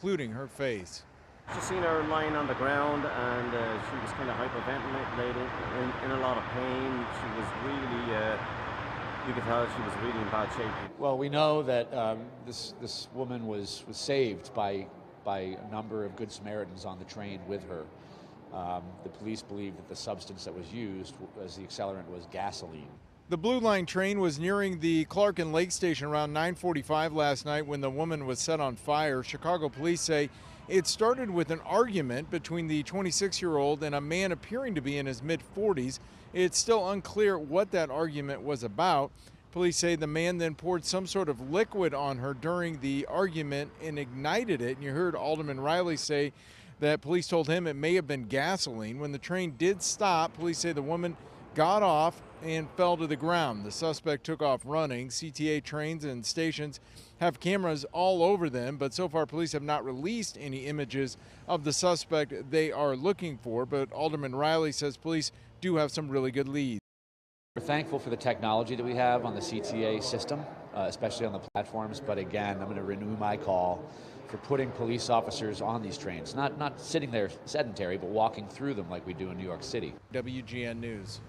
including her face. Just seen her lying on the ground, and she was kind of hyperventilating, in a lot of pain. She was really, you could tell she was really in bad shape. Well, we know that this woman was saved by a number of Good Samaritans on the train with her. The police believe that the substance that was used as the accelerant was gasoline. The Blue Line train was nearing the Clark and Lake station around 9:45 last night when the woman was set on fire. Chicago police say it started with an argument between the 26-year-old and a man appearing to be in his mid-40s. It's still unclear what that argument was about. Police say the man then poured some sort of liquid on her during the argument and ignited it. And you heard Alderman Riley say that police told him it may have been gasoline. When the train did stop, police say the woman got off and fell to the ground. The suspect took off running. CTA trains and stations have cameras all over them, but so far police have not released any images of the suspect they are looking for. But Alderman Riley says police do have some really good leads. We're thankful for the technology that we have on the CTA system, especially on the platforms. But again, I'm going to renew my call for putting police officers on these trains, not sitting there sedentary, but walking through them like we do in New York City. WGN News.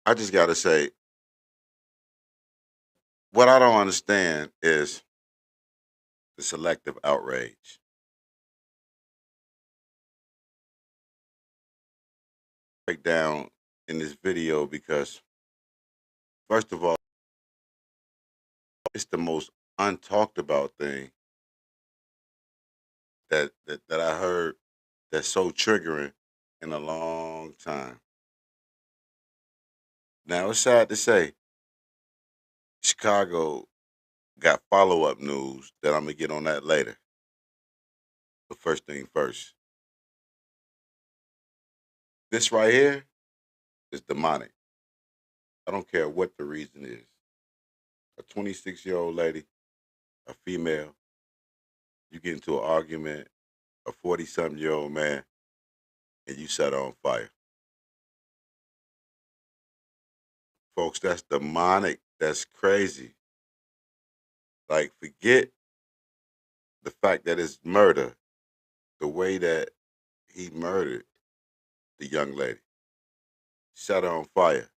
I just got to say, what I don't understand is the selective outrage. Break down in this video because, first of all, it's the most untalked about thing that I heard that's so triggering in a long time. Now, it's sad to say, Chicago got follow up news that I'm going to get on that later. But first thing first, this right here is demonic. I don't care what the reason is. A 26-year-old lady, a female, you get into an argument, a 40-something-year-old man, and you set her on fire. Folks, that's demonic. That's crazy. Like, forget the fact that it's murder, the way that he murdered the young lady, set her on fire.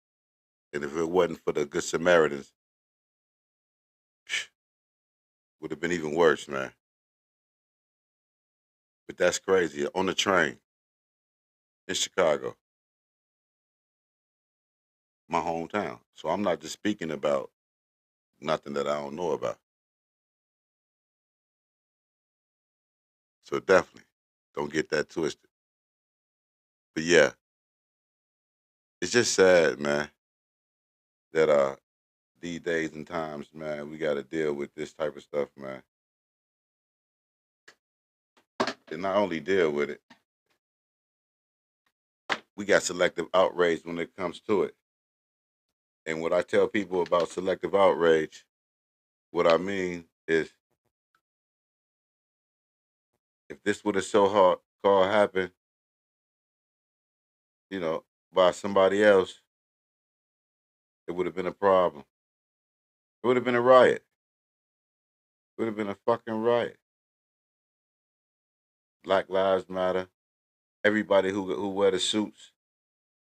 And if it wasn't for the Good Samaritans, would have been even worse, man. But that's crazy. On the train in Chicago, my hometown. So I'm not just speaking about nothing that I don't know about. So definitely don't get that twisted. But yeah, it's just sad, man, that these days and times, man, we gotta deal with this type of stuff, man. And not only deal with it, we got selective outrage when it comes to it. And what I tell people about selective outrage, what I mean is if this would have so hard call happen, by somebody else, it would have been a problem. It would have been a riot. It would have been a fucking riot. Black Lives Matter. Everybody who wear the suits,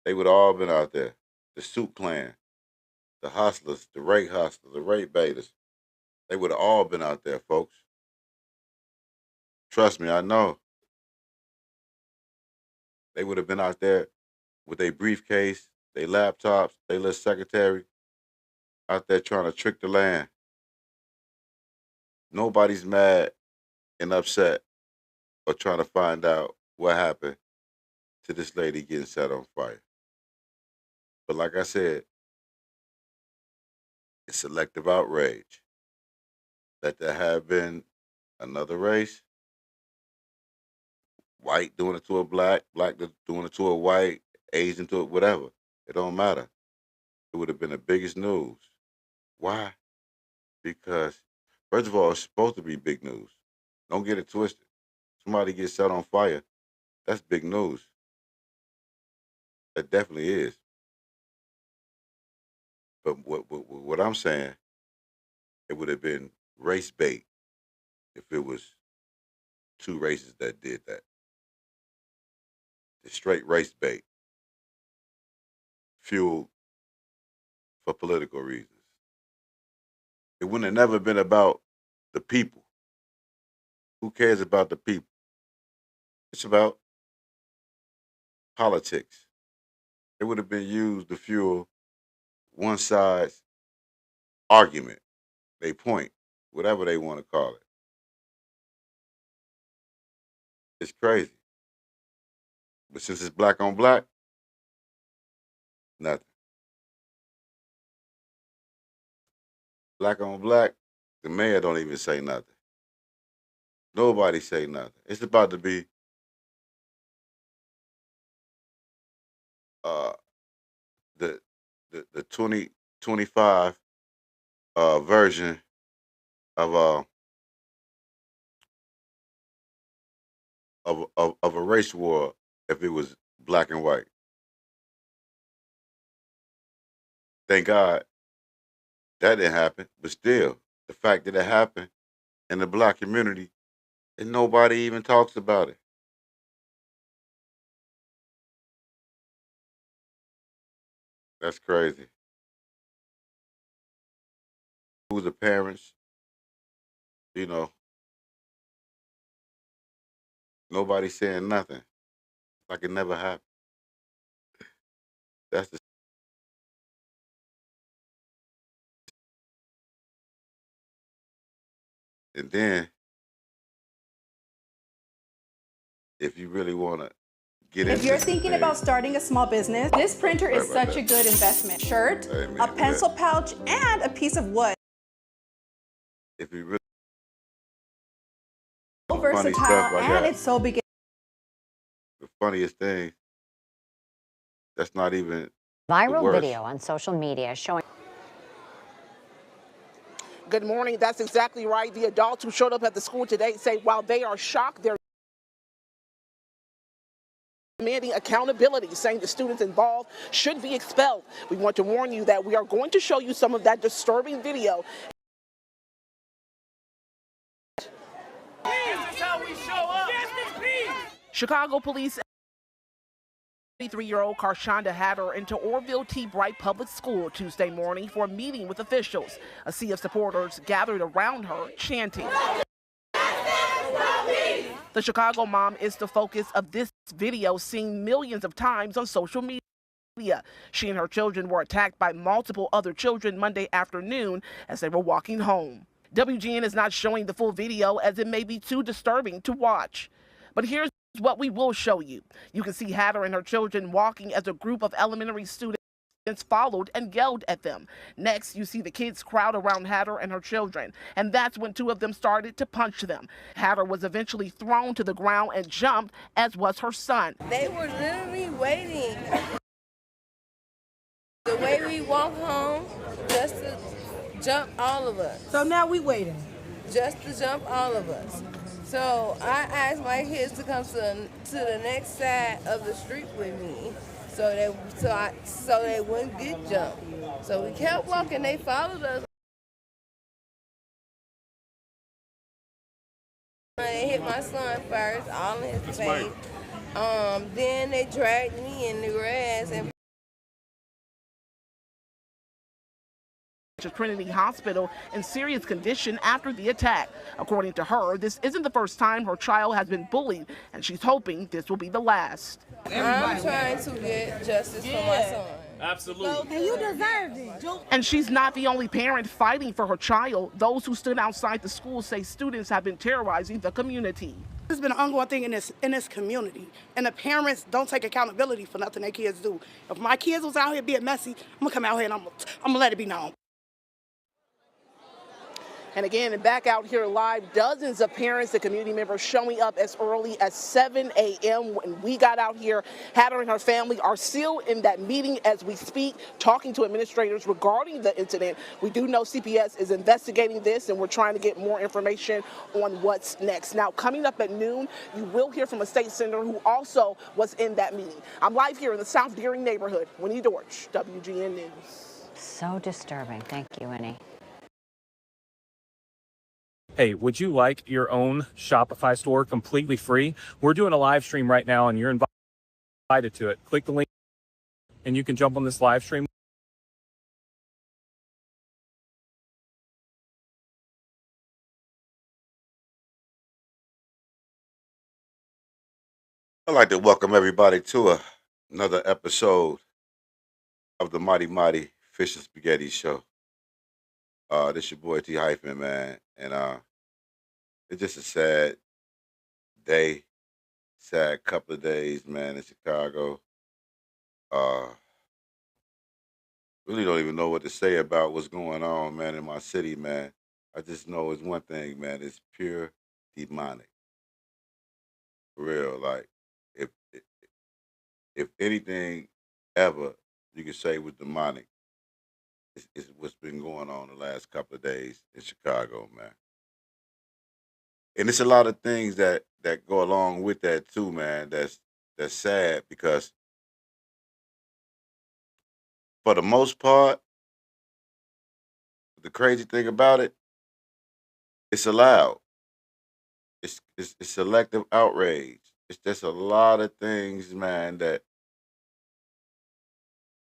they would have all been out there. The suit clan, the hustlers, the rape baiters. They would have all been out there, folks. Trust me, I know. They would have been out there with their briefcase, their laptops, their little secretary, out there trying to trick the land. Nobody's mad and upset or trying to find out what happened to this lady getting set on fire. But like I said, it's selective outrage. Let there have been another race, white doing it to a black doing it to a white, Asian to it, whatever. It don't matter. It would have been the biggest news. Why? Because, first of all, it's supposed to be big news. Don't get it twisted. Somebody gets set on fire, that's big news. That definitely is. But what I'm saying, it would have been race bait if it was two races that did that. It's straight race bait, fueled for political reasons. It wouldn't have never been about the people. Who cares about the people? It's about politics. It would have been used to fuel one side's argument, they point, whatever they want to call it. It's crazy. But since it's black on black, nothing. Black on black, the mayor don't even say nothing. Nobody say nothing. It's about to be the 2025 version of a race war if it was black and white. Thank God that didn't happen, but still, the fact that it happened in the black community and nobody even talks about it. That's crazy. Who's the parents? You know, nobody saying nothing. Like it never happened. That's the and then if you really want to get If into you're some thinking things, about starting a small business, this printer is Sorry about such a that. good investment. Shirt, Amen a to pencil that. pouch, and a piece of wood. If you really So funny stuff versatile, I and got, it's so big. the funniest thing, that's not even the Viral worst. video on social media showing. Good morning. That's exactly right. The adults who showed up at the school today say while they are shocked, they're demanding accountability, saying the students involved should be expelled. We want to warn you that we are going to show you some of that disturbing video. This is how we show up. Chicago police 33-year-old Karshonda Hatter into Orville T. Bright Public School Tuesday morning for a meeting with officials. A sea of supporters gathered around her, chanting. The Chicago mom is the focus of this video, seen millions of times on social media. She and her children were attacked by multiple other children Monday afternoon as they were walking home. WGN is not showing the full video as it may be too disturbing to watch. But here's what we will show you. You can see Hatter and her children walking as a group of elementary students followed and yelled at them. Next, you see the kids crowd around Hatter and her children, and that's when two of them started to punch them. Hatter was eventually thrown to the ground and jumped, as was her son. They were literally waiting. The way we walk home, just to jump all of us. So now we waiting. Just to jump all of us. So I asked my kids to come to the next side of the street with me, so they wouldn't get jumped. So we kept walking. They followed us. They hit my son first, all in his face. Then they dragged me in the grass and to Trinity Hospital in serious condition after the attack. According to her, this isn't the first time her child has been bullied, and she's hoping this will be the last. I'm trying to get justice for my son. Absolutely. And you deserve it. And she's not the only parent fighting for her child. Those who stood outside the school say students have been terrorizing the community. It's been an ongoing thing in this community, and the parents don't take accountability for nothing their kids do. If my kids was out here being messy, I'm gonna come out here and I'm gonna let it be known. And again, and back out here live, dozens of parents and community members showing up as early as 7 a.m. when we got out here. Hatter and her family are still in that meeting as we speak, talking to administrators regarding the incident. We do know CPS is investigating this, and we're trying to get more information on what's next. Now, coming up at noon, you will hear from a state senator who also was in that meeting. I'm live here in the South Deering neighborhood. Winnie Dortch, WGN News. So disturbing. Thank you, Winnie. Hey, would you like your own Shopify store completely free? We're doing a live stream right now and you're invited to it. Click the link and you can jump on this live stream. I'd like to welcome everybody to another episode of the Mighty Mighty Fish and Spaghetti Show. This your boy T Hyphen, man, and it's just a sad day, sad couple of days, man, in Chicago. Really don't even know what to say about what's going on, man, in my city, man. I just know it's one thing, man. It's pure demonic, for real. Like, if anything ever you could say was demonic, it's what's been going on the last couple of days in Chicago, man. And it's a lot of things that go along with that too, man. That's sad because for the most part, the crazy thing about it, it's allowed. It's selective outrage. It's just a lot of things, man, that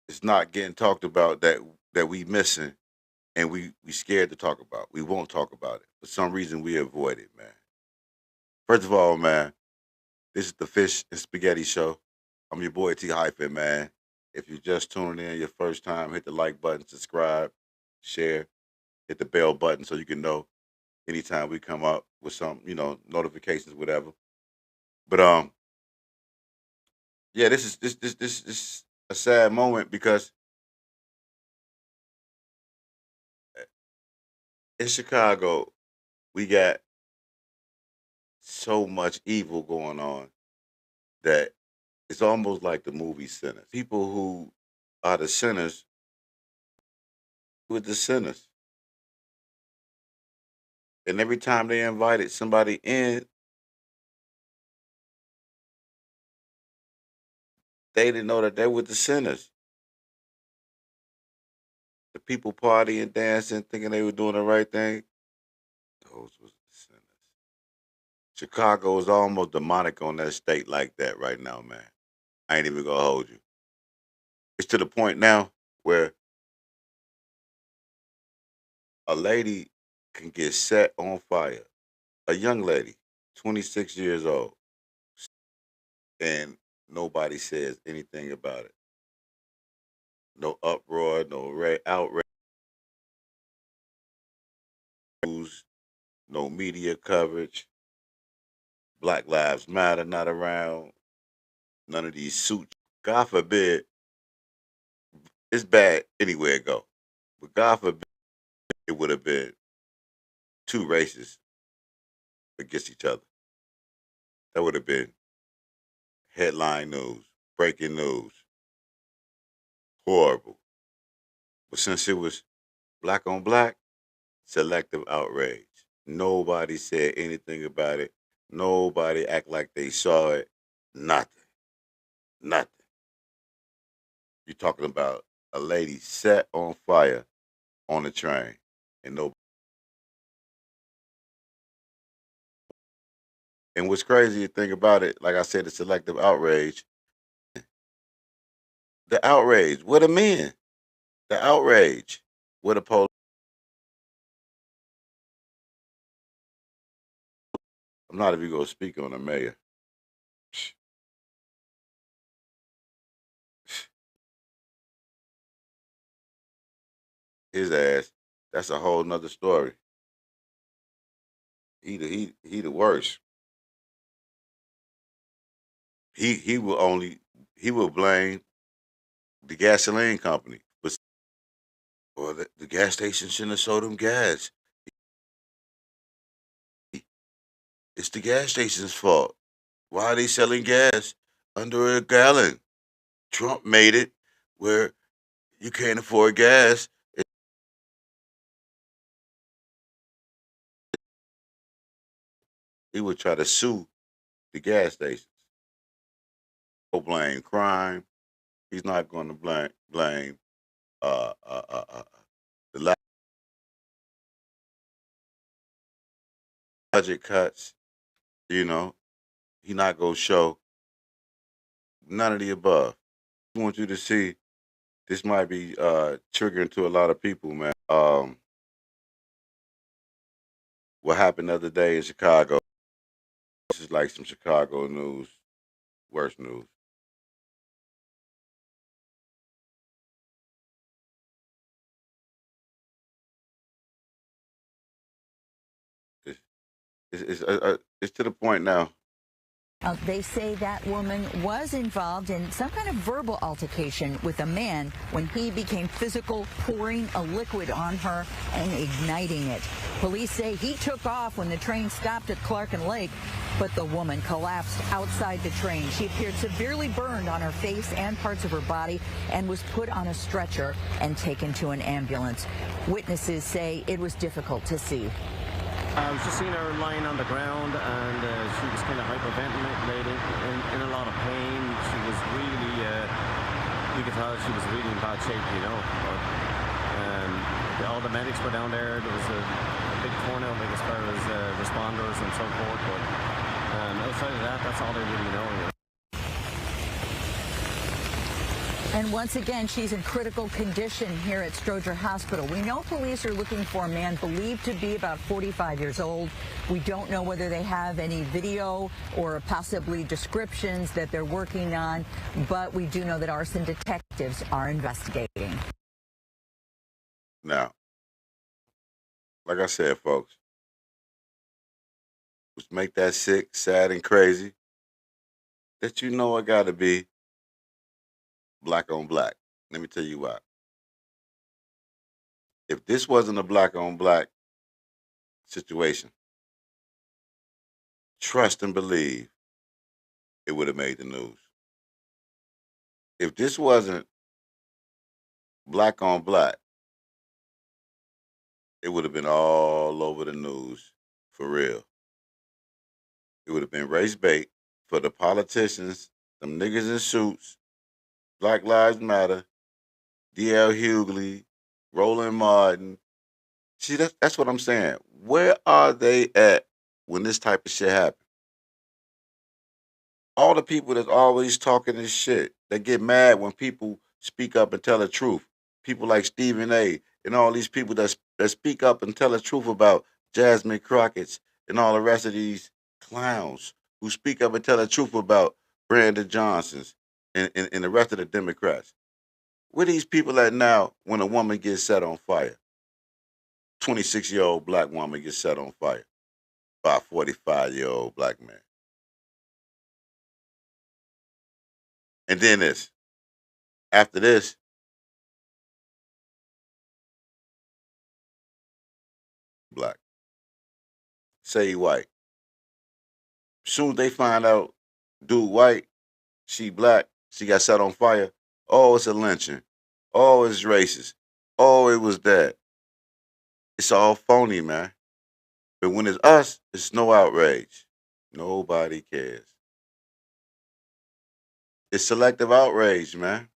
is not getting talked about that we missing and we scared to talk about. We won't talk about it. For some reason we avoid it, man. First of all, man, this is the Fish and Spaghetti Show. I'm your boy T Hyphen, man. If you're just tuning in your first time, hit the like button, subscribe, share, hit the bell button so you can know anytime we come up with some, notifications, whatever. But yeah, this is a sad moment because in Chicago we got so much evil going on that it's almost like the movie Sinners. People who are the sinners with the sinners. And every time they invited somebody in, they didn't know that they were the sinners. The people partying, dancing, thinking they were doing the right thing, those was the sinners. Chicago is almost demonic on that state like that right now, man. I ain't even gonna hold you. It's to the point now where a lady can get set on fire. A young lady, 26 years old, and nobody says anything about it. No uproar, no outrage, no media coverage. Black Lives Matter not around. None of these suits. God forbid, it's bad anywhere it go. But God forbid it would have been two races against each other. That would have been headline news, breaking news, horrible. But since it was black on black, selective outrage. Nobody said anything about it. Nobody act like they saw it. Nothing. Nothing. You're talking about a lady set on fire on a train and no. And what's crazy to think about it, like I said, the selective outrage. The outrage. What the men? The outrage. What the police. I'm not even gonna speak on the mayor. His ass. That's a whole nother story. He the worst. He will blame the gasoline company, but or the gas station shouldn't have sold them gas. It's the gas station's fault. Why are they selling gas under a gallon? Trump made it where you can't afford gas. He would try to sue the gas stations. He'll blame crime. He's not going to blame the last budget cuts. You know, he not gonna show none of the above. I want you to see this might be triggering to a lot of people, man. What happened the other day in Chicago? This is like some Chicago news, worst news. It's to the point now. They say that woman was involved in some kind of verbal altercation with a man when he became physical, pouring a liquid on her and igniting it. Police say he took off when the train stopped at Clark and Lake, but the woman collapsed outside the train. She appeared severely burned on her face and parts of her body and was put on a stretcher and taken to an ambulance. Witnesses say it was difficult to see. I was just seeing her lying on the ground, and she was kind of hyperventilating, in a lot of pain. She was really, you could tell she was really in bad shape, you know. But all the medics were down there. There was a big turnout, like, as far as responders and so forth. But outside of that, that's all they really know. You know? And once again, she's in critical condition here at Stroger Hospital. We know police are looking for a man believed to be about 45 years old. We don't know whether they have any video or possibly descriptions that they're working on, but we do know that arson detectives are investigating. Now, like I said, folks, which make that sick, sad, and crazy, that you know it got to be black on black. Let me tell you why. If this wasn't a black on black situation, trust and believe it would have made the news. If this wasn't black on black, it would have been all over the news for real. It would have been race bait for the politicians, them niggas in suits, Black Lives Matter, D.L. Hughley, Roland Martin. See, that's what I'm saying. Where are they at when this type of shit happens? All the people that's always talking this shit, they get mad when people speak up and tell the truth. People like Stephen A. and all these people that speak up and tell the truth about Jasmine Crockett's and all the rest of these clowns who speak up and tell the truth about Brandon Johnson's and the rest of the Democrats. Where these people at now when a woman gets set on fire? 26-year-old black woman gets set on fire by a 45-year-old black man. And then this. After this, black. Say white. Soon as they find out dude white, she black, she got set on fire. Oh, it's a lynching. Oh, it's racist. Oh, it was that. It's all phony, man. But when it's us, it's no outrage. Nobody cares. It's selective outrage, man.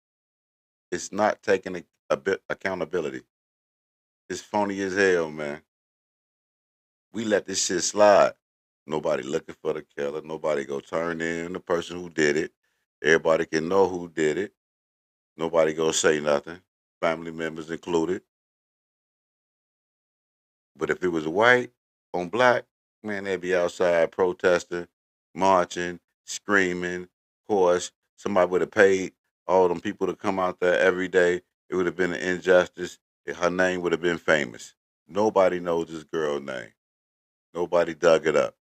It's not taking a bit accountability. It's phony as hell, man. We let this shit slide. Nobody looking for the killer. Nobody go turn in the person who did it. Everybody can know who did it. Nobody go say nothing. Family members included. But if it was white on black, man, they'd be outside protesting, marching, screaming. Of course, somebody would have paid all them people to come out there every day. It would have been an injustice. Her name would have been famous. Nobody knows this girl's name. Nobody dug it up.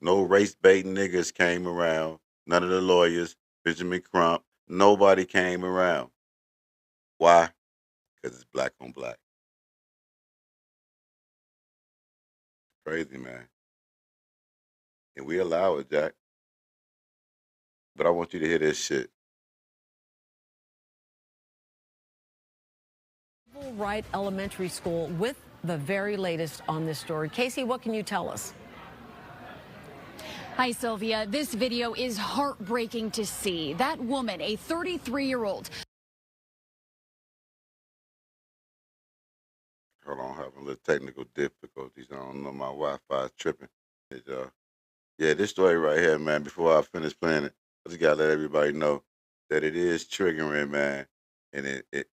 No race baiting niggas came around. None of the lawyers, Benjamin Crump, nobody came around. Why? Because it's black on black. Crazy, man. And we allow it, Jack. But I want you to hear this shit. Wright Elementary School with the very latest on this story. Casey, what can you tell us? Hi, Sylvia. This video is heartbreaking to see. That woman, a 33-year-old, Hold on, I'm having a little technical difficulties. I don't know, my Wi-Fi is tripping. Yeah, this story right here, man, before I finish playing it, I just got to let everybody know that it is triggering, man. And it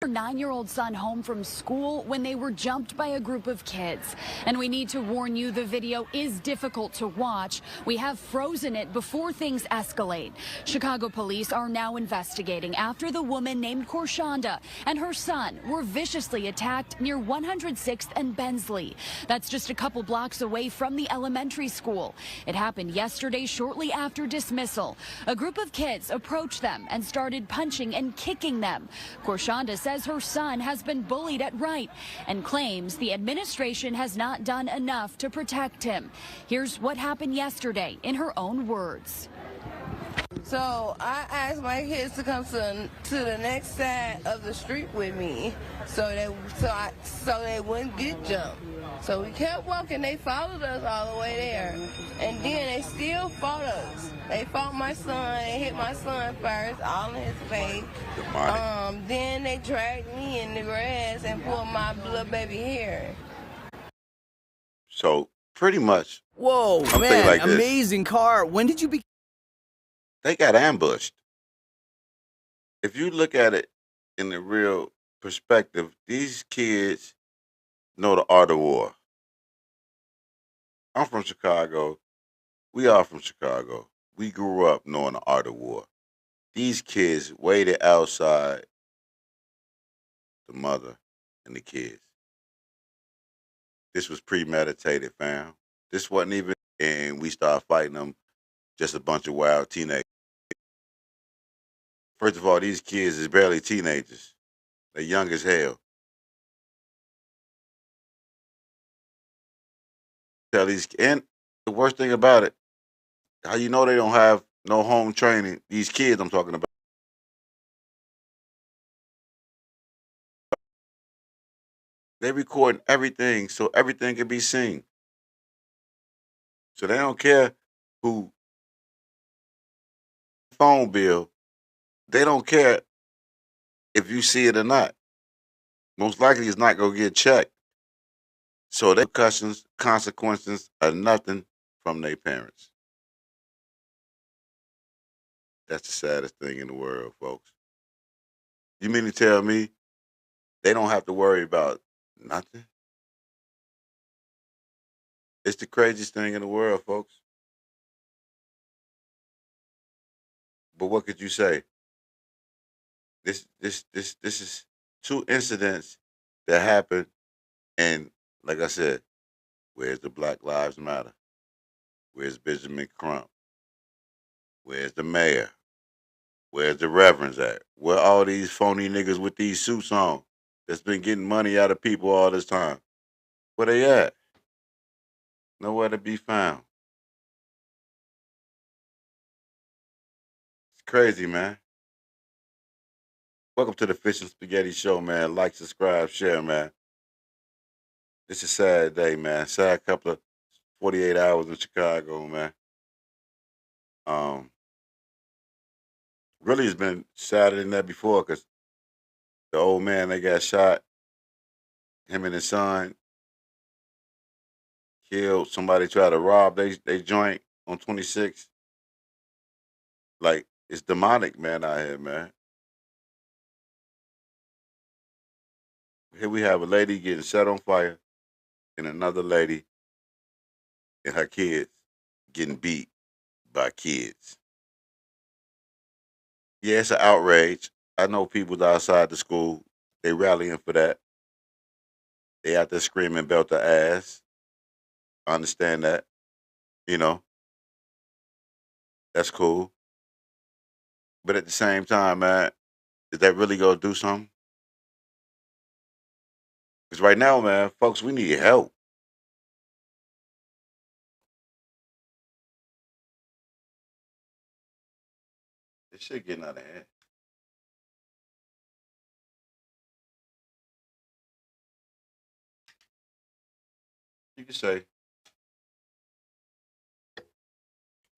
Her 9-year-old son home from school when they were jumped by a group of kids. And we need to warn you, the video is difficult to watch. We have frozen it before things escalate. Chicago police are now investigating after the woman named Korshanda and her son were viciously attacked near 106th and Bensley. That's just a couple blocks away from the elementary school. It happened yesterday shortly after dismissal. A group of kids approached them and started punching and kicking them. Korshanda says her son has been bullied at Wright and claims the administration has not done enough to protect him. Here's what happened yesterday in her own words. So I asked my kids to come to the next side of the street with me, so they wouldn't get jumped. So we kept walking. They followed us all the way there, and then they still fought us. They fought my son. They hit my son first, all in his face. Then they dragged me in the grass and pulled my little baby hair. So pretty much. Whoa, I'm man! like this. Amazing car. When did you be? They got ambushed. If you look at it in the real perspective, these kids know the art of war. I'm from Chicago. We are from Chicago. We grew up knowing the art of war. These kids waited outside the mother and the kids. This was premeditated, fam. This wasn't even, and we started fighting them, just a bunch of wild teenagers. First of all, these kids is barely teenagers. They're young as hell. Tell these, and the worst thing about it, how you know they don't have no home training, these kids I'm talking about. They recording everything so everything can be seen. So they don't care who phone bill. They don't care if you see it or not. Most likely it's not going to get checked. So their consequences are nothing from their parents. That's the saddest thing in the world, folks. You mean to tell me they don't have to worry about nothing? It's the craziest thing in the world, folks. But what could you say? This is two incidents that happened, and like I said, where's the Black Lives Matter? Where's Benjamin Crump? Where's the mayor? Where's the reverends at? Where all these phony niggas with these suits on that's been getting money out of people all this time? Where they at? Nowhere to be found. It's crazy, man. Welcome to the Fish and Spaghetti Show, man. Like, subscribe, share, man. This is a sad day, man. Sad couple of 48 hours in Chicago, man. Really, it's been sadder than that before because the old man, they got shot. Him and his son killed. Somebody tried to rob they joint on 26. Like, it's demonic, man, out here, man. Here we have a lady getting set on fire and another lady and her kids getting beat by kids. Yeah, it's an outrage. I know people outside the school, they rallying for that. They out there screaming belt the ass. I understand that. You know, that's cool. But at the same time, man, is that really going to do something? Because right now, man, folks, we need help. This shit getting out of hand. You can say,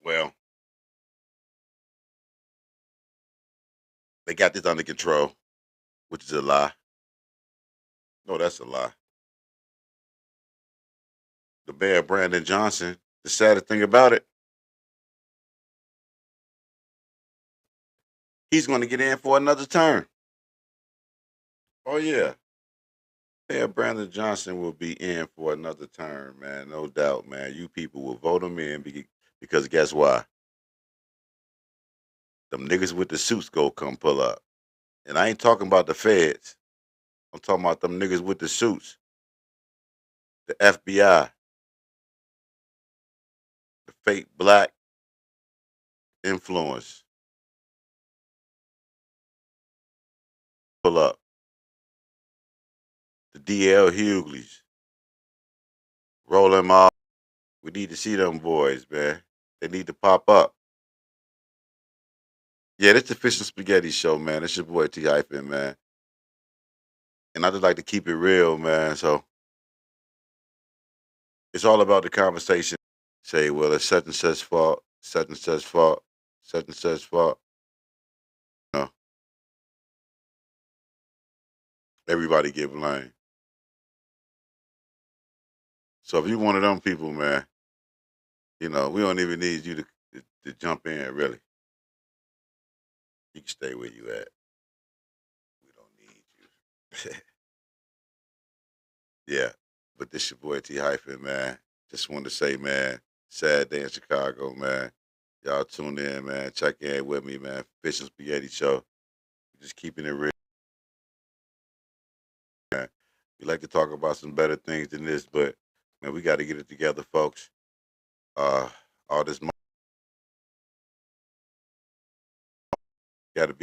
well, they got this under control, which is a lie. No, that's a lie. The mayor, Brandon Johnson, the saddest thing about it, he's going to get in for another term. Oh, yeah. Mayor Brandon Johnson will be in for another term, man. No doubt, man. You people will vote him in because guess why? Them niggas with the suits go come pull up. And I ain't talking about the feds. I'm talking about them niggas with the suits. The FBI. The fake black influence. Pull up. The DL Hugleys. Roll them off. We need to see them boys, man. They need to pop up. Yeah, this the Fish and Spaghetti Show, man. It's your boy T-Hyphen, man. And I just like to keep it real, man. So it's all about the conversation. Say, well, it's such and such fault, such and such fault, such and such fault. No. Everybody get blamed. So if you one of them people, man, we don't even need you to jump in, really. You can stay where you at. We don't need you. Yeah. But this your boy T-Hyphen, man. Just wanted to say, man, sad day in Chicago, man. Y'all tune in, man. Check in with me, man. Fish and Spaghetti Show. Just keeping it real. Man. We like to talk about some better things than this, but, man, we got to get it together, folks. All this money got to be